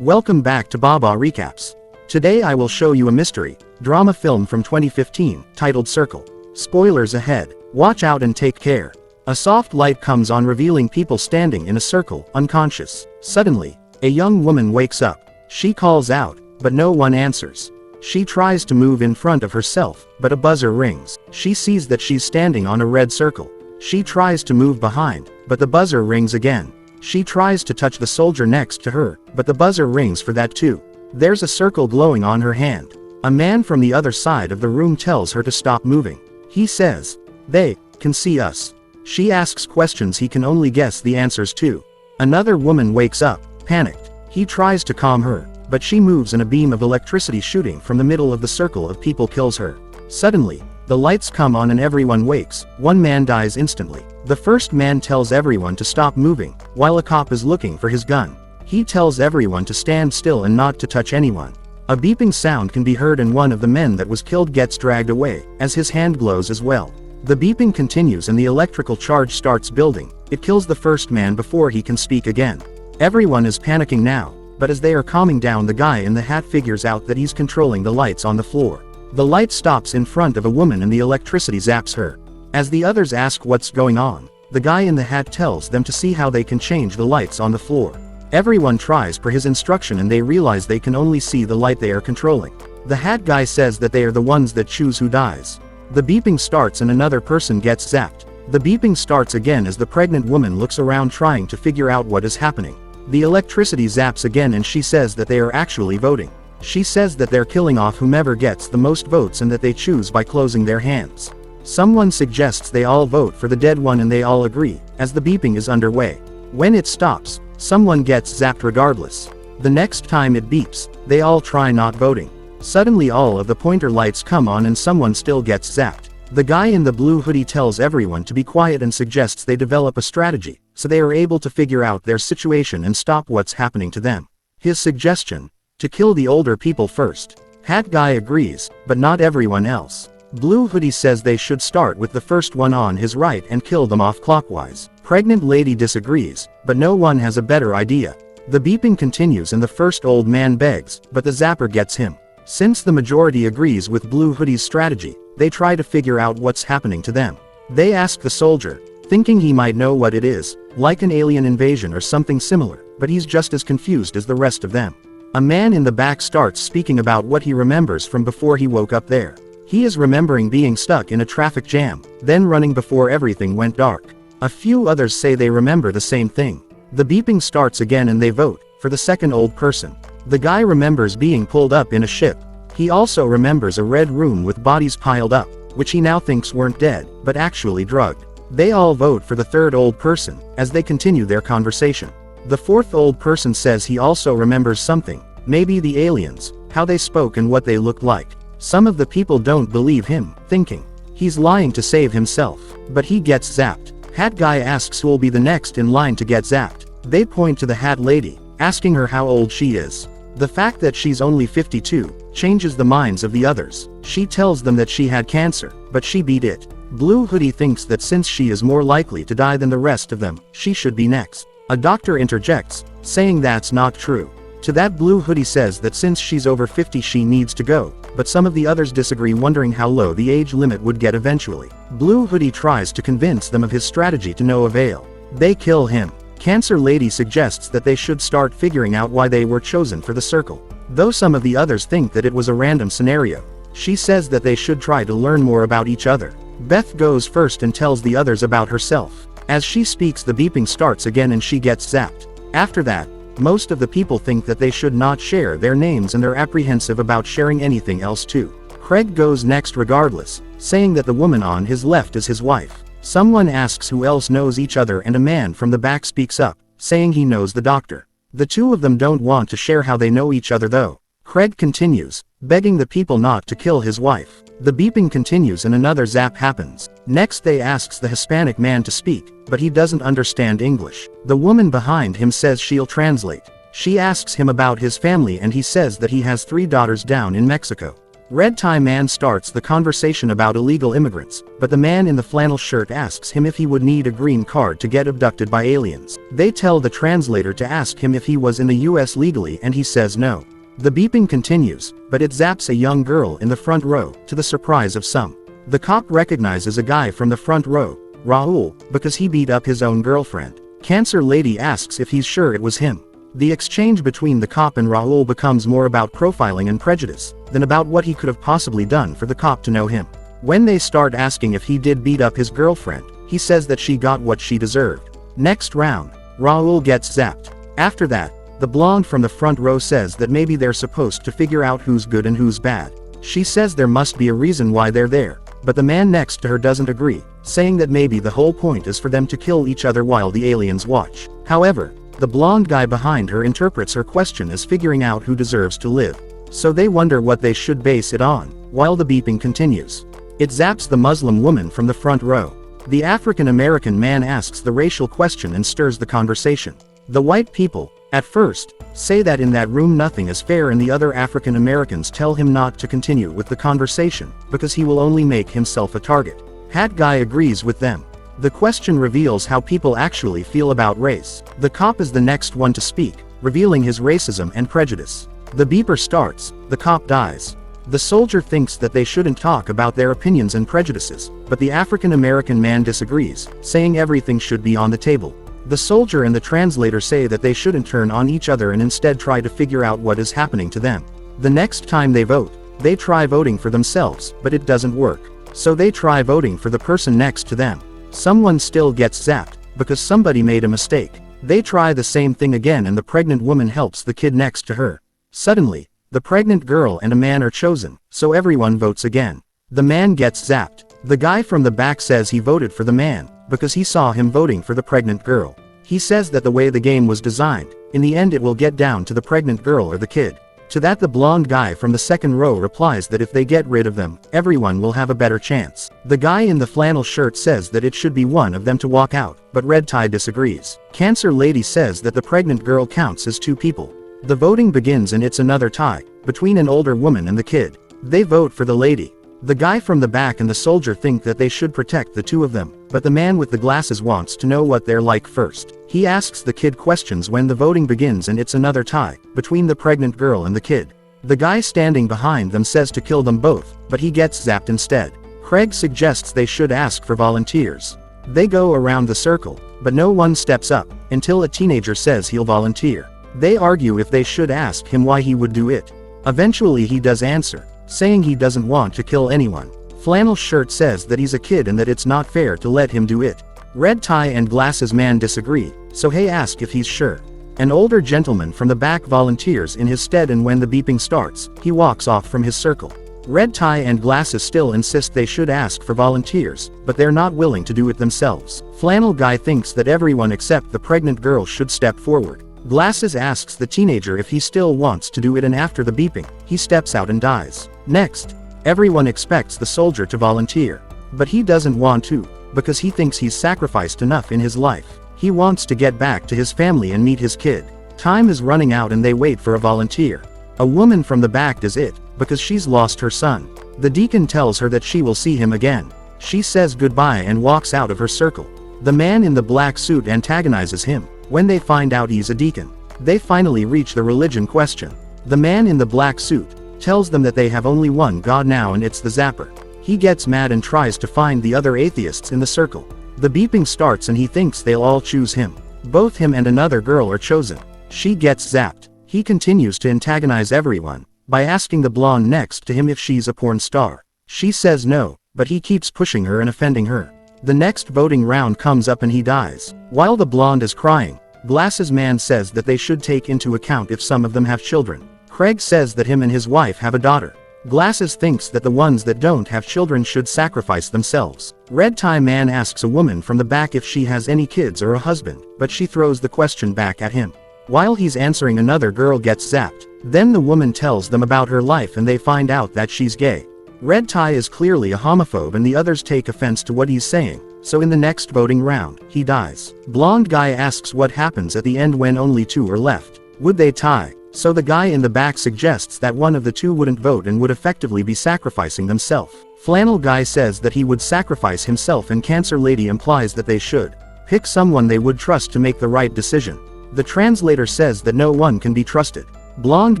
Welcome back to Baba Recaps. Today I will show you a mystery drama film from 2015, titled Circle. Spoilers ahead. Watch out and take care. A soft light comes on, revealing people standing in a circle, unconscious. Suddenly, a young woman wakes up. She calls out, but no one answers. She tries to move in front of herself, but a buzzer rings. She sees that she's standing on a red circle. She tries to move behind, but the buzzer rings again. She tries to touch the soldier next to her, but the buzzer rings for that too. There's a circle glowing on her hand. A man from the other side of the room tells her to stop moving. He says, "They can see us." She asks questions he can only guess the answers to. Another woman wakes up, panicked. He tries to calm her, but she moves and a beam of electricity shooting from the middle of the circle of people kills her. Suddenly, the lights come on and everyone wakes. One man dies instantly. The first man tells everyone to stop moving, while a cop is looking for his gun. He tells everyone to stand still and not to touch anyone. A beeping sound can be heard and one of the men that was killed gets dragged away, as his hand glows as well. The beeping continues and the electrical charge starts building. It kills the first man before he can speak again. Everyone is panicking now, but as they are calming down, the guy in the hat figures out that he's controlling the lights on the floor. The light stops in front of a woman and the electricity zaps her. As the others ask what's going on, the guy in the hat tells them to see how they can change the lights on the floor. Everyone tries per his instruction and they realize they can only see the light they are controlling. The hat guy says that they are the ones that choose who dies. The beeping starts and another person gets zapped. The beeping starts again as the pregnant woman looks around trying to figure out what is happening. The electricity zaps again and she says that they are actually voting. She says that they're killing off whomever gets the most votes and that they choose by closing their hands. Someone suggests they all vote for the dead one and they all agree, as the beeping is underway. When it stops, someone gets zapped regardless. The next time it beeps, they all try not voting. Suddenly all of the pointer lights come on and someone still gets zapped. The guy in the blue hoodie tells everyone to be quiet and suggests they develop a strategy, so they are able to figure out their situation and stop what's happening to them. His suggestion: to kill the older people first. Hat guy agrees, but not everyone else. Blue hoodie says they should start with the first one on his right and kill them off clockwise. Pregnant lady disagrees, but no one has a better idea. The beeping continues and the first old man begs, but the zapper gets him. Since the majority agrees with Blue hoodie's strategy, they try to figure out what's happening to them. They ask the soldier, thinking he might know what it is, like an alien invasion or something similar, but he's just as confused as the rest of them. A man in the back starts speaking about what he remembers from before he woke up there. He is remembering being stuck in a traffic jam, then running before everything went dark. A few others say they remember the same thing. The beeping starts again and they vote for the second old person. The guy remembers being pulled up in a ship. He also remembers a red room with bodies piled up, which he now thinks weren't dead, but actually drugged. They all vote for the third old person, as they continue their conversation. The fourth old person says he also remembers something, maybe the aliens, how they spoke and what they looked like. Some of the people don't believe him, thinking he's lying to save himself, but he gets zapped. Hat guy asks who'll be the next in line to get zapped. They point to the hat lady, asking her how old she is. The fact that she's only 52 changes the minds of the others. She tells them that she had cancer, but she beat it. Blue hoodie thinks that since she is more likely to die than the rest of them, she should be next. A doctor interjects, saying that's not true. To that, Blue hoodie says that since she's over 50 she needs to go, but some of the others disagree, wondering how low the age limit would get eventually. Blue hoodie tries to convince them of his strategy to no avail. They kill him. Cancer lady suggests that they should start figuring out why they were chosen for the circle. Though some of the others think that it was a random scenario, she says that they should try to learn more about each other. Beth goes first and tells the others about herself. As she speaks, the beeping starts again and she gets zapped. After that, most of the people think that they should not share their names and they're apprehensive about sharing anything else too. Craig goes next regardless, saying that the woman on his left is his wife. Someone asks who else knows each other and a man from the back speaks up, saying he knows the doctor. The two of them don't want to share how they know each other though. Craig continues, begging the people not to kill his wife. The beeping continues and another zap happens. Next they asks the Hispanic man to speak, but he doesn't understand English. The woman behind him says she'll translate. She asks him about his family and he says that he has 3 daughters down in Mexico. Red tie man starts the conversation about illegal immigrants, but the man in the flannel shirt asks him if he would need a green card to get abducted by aliens. They tell the translator to ask him if he was in the US legally and he says no. The beeping continues, but it zaps a young girl in the front row, to the surprise of some. The cop recognizes a guy from the front row, Raul, because he beat up his own girlfriend. Cancer Lady asks if he's sure it was him. The exchange between the cop and Raul becomes more about profiling and prejudice, than about what he could have possibly done for the cop to know him. When they start asking if he did beat up his girlfriend, he says that she got what she deserved. Next round, Raul gets zapped. After that, the blonde from the front row says that maybe they're supposed to figure out who's good and who's bad. She says there must be a reason why they're there, but the man next to her doesn't agree, saying that maybe the whole point is for them to kill each other while the aliens watch. However, the blonde guy behind her interprets her question as figuring out who deserves to live. So they wonder what they should base it on, while the beeping continues. It zaps the Muslim woman from the front row. The African American man asks the racial question and stirs the conversation. The white people, at first, say that in that room nothing is fair and the other African Americans tell him not to continue with the conversation, because he will only make himself a target. Hat guy agrees with them. The question reveals how people actually feel about race. The cop is the next one to speak, revealing his racism and prejudice. The beeper starts, the cop dies. The soldier thinks that they shouldn't talk about their opinions and prejudices, but the African American man disagrees, saying everything should be on the table. The soldier and the translator say that they shouldn't turn on each other and instead try to figure out what is happening to them. The next time they vote, they try voting for themselves, but it doesn't work. So they try voting for the person next to them. Someone still gets zapped, because somebody made a mistake. They try the same thing again and the pregnant woman helps the kid next to her. Suddenly, the pregnant girl and a man are chosen, so everyone votes again. The man gets zapped. The guy from the back says he voted for the man, because he saw him voting for the pregnant girl. He says that the way the game was designed, in the end it will get down to the pregnant girl or the kid. To that the blonde guy from the second row replies that if they get rid of them, everyone will have a better chance. The guy in the flannel shirt says that it should be one of them to walk out, but Red Tie disagrees. Cancer Lady says that the pregnant girl counts as two people. The voting begins and it's another tie, between an older woman and the kid. They vote for the lady. The guy from the back and the soldier think that they should protect the two of them, but the man with the glasses wants to know what they're like first. He asks the kid questions when the voting begins and it's another tie, between the pregnant girl and the kid. The guy standing behind them says to kill them both, but he gets zapped instead. Craig suggests they should ask for volunteers. They go around the circle, but no one steps up, until a teenager says he'll volunteer. They argue if they should ask him why he would do it. Eventually he does answer, saying he doesn't want to kill anyone. Flannel shirt says that he's a kid and that it's not fair to let him do it. Red tie and glasses man disagree, so they ask if he's sure. An older gentleman from the back volunteers in his stead and when the beeping starts, he walks off from his circle. Red tie and glasses still insist they should ask for volunteers, but they're not willing to do it themselves. Flannel guy thinks that everyone except the pregnant girl should step forward. Glasses asks the teenager if he still wants to do it and after the beeping, he steps out and dies. Next, everyone expects the soldier to volunteer. But he doesn't want to, because he thinks he's sacrificed enough in his life. He wants to get back to his family and meet his kid. Time is running out and they wait for a volunteer. A woman from the back does it, because she's lost her son. The deacon tells her that she will see him again. She says goodbye and walks out of her circle. The man in the black suit antagonizes him. When they find out he's a deacon, they finally reach the religion question. The man in the black suit tells them that they have only one God now and it's the zapper. He gets mad and tries to find the other atheists in the circle. The beeping starts and he thinks they'll all choose him. Both him and another girl are chosen. She gets zapped. He continues to antagonize everyone by asking the blonde next to him if she's a porn star. She says no, but he keeps pushing her and offending her. The next voting round comes up and he dies. While the blonde is crying, Glasses man says that they should take into account if some of them have children. Craig says that him and his wife have a daughter. Glasses thinks that the ones that don't have children should sacrifice themselves. Red tie man asks a woman from the back if she has any kids or a husband, but she throws the question back at him. While he's answering, another girl gets zapped. Then the woman tells them about her life and they find out that she's gay. Red tie is clearly a homophobe and the others take offense to what he's saying, so in the next voting round, he dies. Blonde guy asks what happens at the end when only two are left. Would they tie? So the guy in the back suggests that one of the two wouldn't vote and would effectively be sacrificing themselves. Flannel guy says that he would sacrifice himself, and Cancer lady implies that they should pick someone they would trust to make the right decision. The translator says that no one can be trusted. Blonde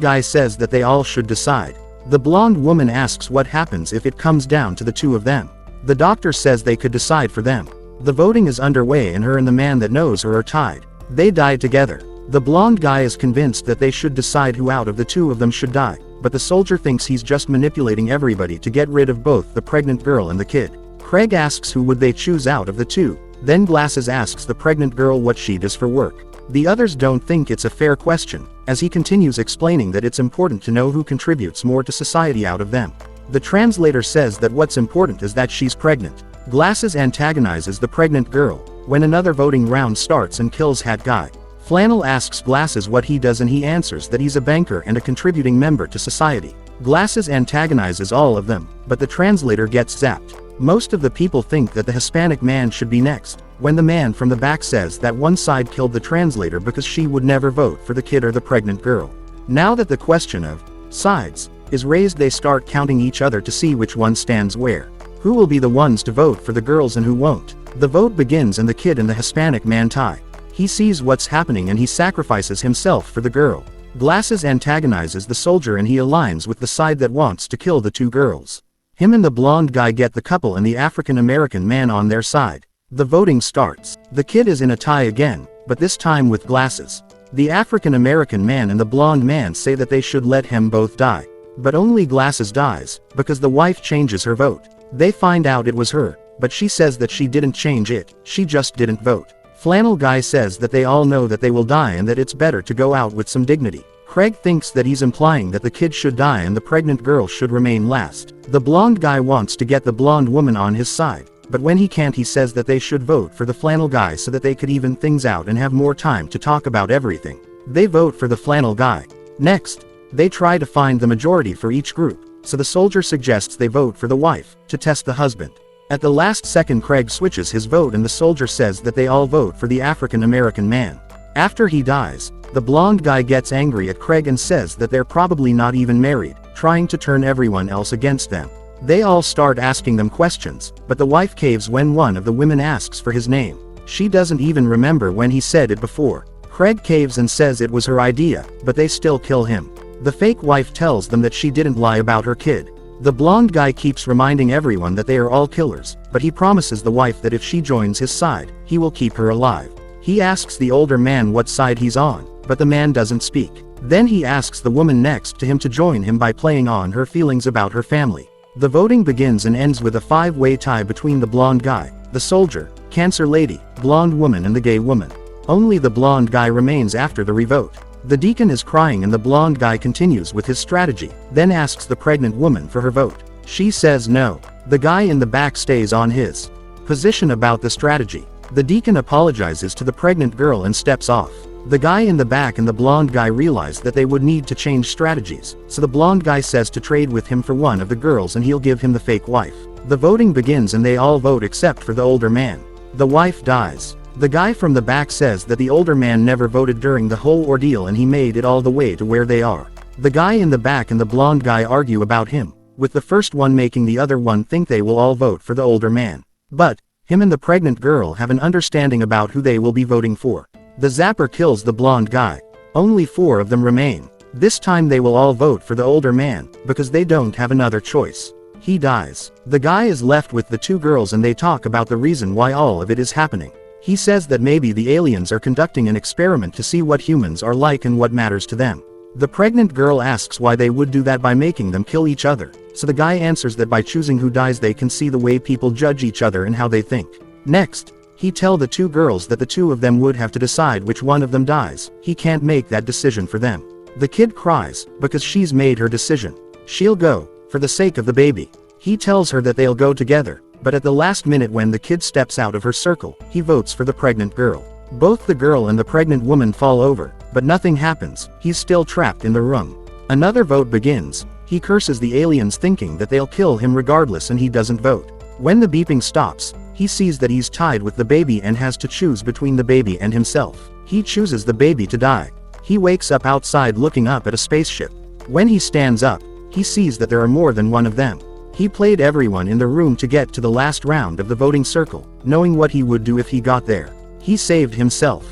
guy says that they all should decide. The blonde woman asks what happens if it comes down to the two of them. The doctor says they could decide for them. The voting is underway and her and the man that knows her are tied. They die together. The blonde guy is convinced that they should decide who out of the two of them should die, but the soldier thinks he's just manipulating everybody to get rid of both the pregnant girl and the kid. Craig asks who would they choose out of the two. Then Glasses asks the pregnant girl what she does for work. The others don't think it's a fair question, as he continues explaining that it's important to know who contributes more to society out of them. The translator says that what's important is that she's pregnant. Glasses antagonizes the pregnant girl when another voting round starts and kills Hat Guy. Flannel asks Glasses what he does and he answers that he's a banker and a contributing member to society. Glasses antagonizes all of them, but the translator gets zapped. Most of the people think that the Hispanic man should be next, when the man from the back says that one side killed the translator because she would never vote for the kid or the pregnant girl. Now that the question of sides is raised, they start counting each other to see which one stands where. Who will be the ones to vote for the girls and who won't? The vote begins and the kid and the Hispanic man tie. He sees what's happening and he sacrifices himself for the girl. Glasses antagonizes the soldier and he aligns with the side that wants to kill the two girls. Him and the blonde guy get the couple and the African American man on their side. The voting starts. The kid is in a tie again, but this time with Glasses. The African American man and the blonde man say that they should let him both die. But only Glasses dies, because the wife changes her vote. They find out it was her, but she says that she didn't change it, she just didn't vote. Flannel guy says that they all know that they will die and that it's better to go out with some dignity. Craig thinks that he's implying that the kid should die and the pregnant girl should remain last. The blonde guy wants to get the blonde woman on his side, but when he can't, he says that they should vote for the flannel guy so that they could even things out and have more time to talk about everything. They vote for the flannel guy. Next, they try to find the majority for each group, so the soldier suggests they vote for the wife, to test the husband. At the last second, Craig switches his vote and the soldier says that they all vote for the African American man. After he dies, the blonde guy gets angry at Craig and says that they're probably not even married, trying to turn everyone else against them. They all start asking them questions, but the wife caves when one of the women asks for his name. She doesn't even remember when he said it before. Craig caves and says it was her idea, but they still kill him. The fake wife tells them that she didn't lie about her kid. The blonde guy keeps reminding everyone that they are all killers, but he promises the wife that if she joins his side, he will keep her alive. He asks the older man what side he's on, but the man doesn't speak. Then he asks the woman next to him to join him by playing on her feelings about her family. The voting begins and ends with a 5-way tie between the blonde guy, the soldier, Cancer lady, blonde woman and the gay woman. Only the blonde guy remains after the revote. The deacon is crying and the blonde guy continues with his strategy, then asks the pregnant woman for her vote. She says no. The guy in the back stays on his position about the strategy. The deacon apologizes to the pregnant girl and steps off. The guy in the back and the blonde guy realize that they would need to change strategies, so the blonde guy says to trade with him for one of the girls and he'll give him the fake wife. The voting begins and they all vote except for the older man. The wife dies. The guy from the back says that the older man never voted during the whole ordeal and he made it all the way to where they are. The guy in the back and the blonde guy argue about him, with the first one making the other one think they will all vote for the older man. But him and the pregnant girl have an understanding about who they will be voting for. The zapper kills the blonde guy. Only 4 of them remain. This time they will all vote for the older man, because they don't have another choice. He dies. The guy is left with the 2 girls and they talk about the reason why all of it is happening. He says that maybe the aliens are conducting an experiment to see what humans are like and what matters to them. The pregnant girl asks why they would do that by making them kill each other, so the guy answers that by choosing who dies they can see the way people judge each other and how they think. Next, he tells the 2 girls that the 2 of them would have to decide which one of them dies. He can't make that decision for them. The kid cries, because she's made her decision. She'll go, for the sake of the baby. He tells her that they'll go together, but at the last minute when the kid steps out of her circle, he votes for the pregnant girl. Both the girl and the pregnant woman fall over, but nothing happens. He's still trapped in the room. Another vote begins. He curses the aliens thinking that they'll kill him regardless and he doesn't vote. When the beeping stops, he sees that he's tied with the baby and has to choose between the baby and himself. He chooses the baby to die. He wakes up outside looking up at a spaceship. When he stands up, he sees that there are more than one of them. He played everyone in the room to get to the last round of the voting circle, knowing what he would do if he got there. He saved himself.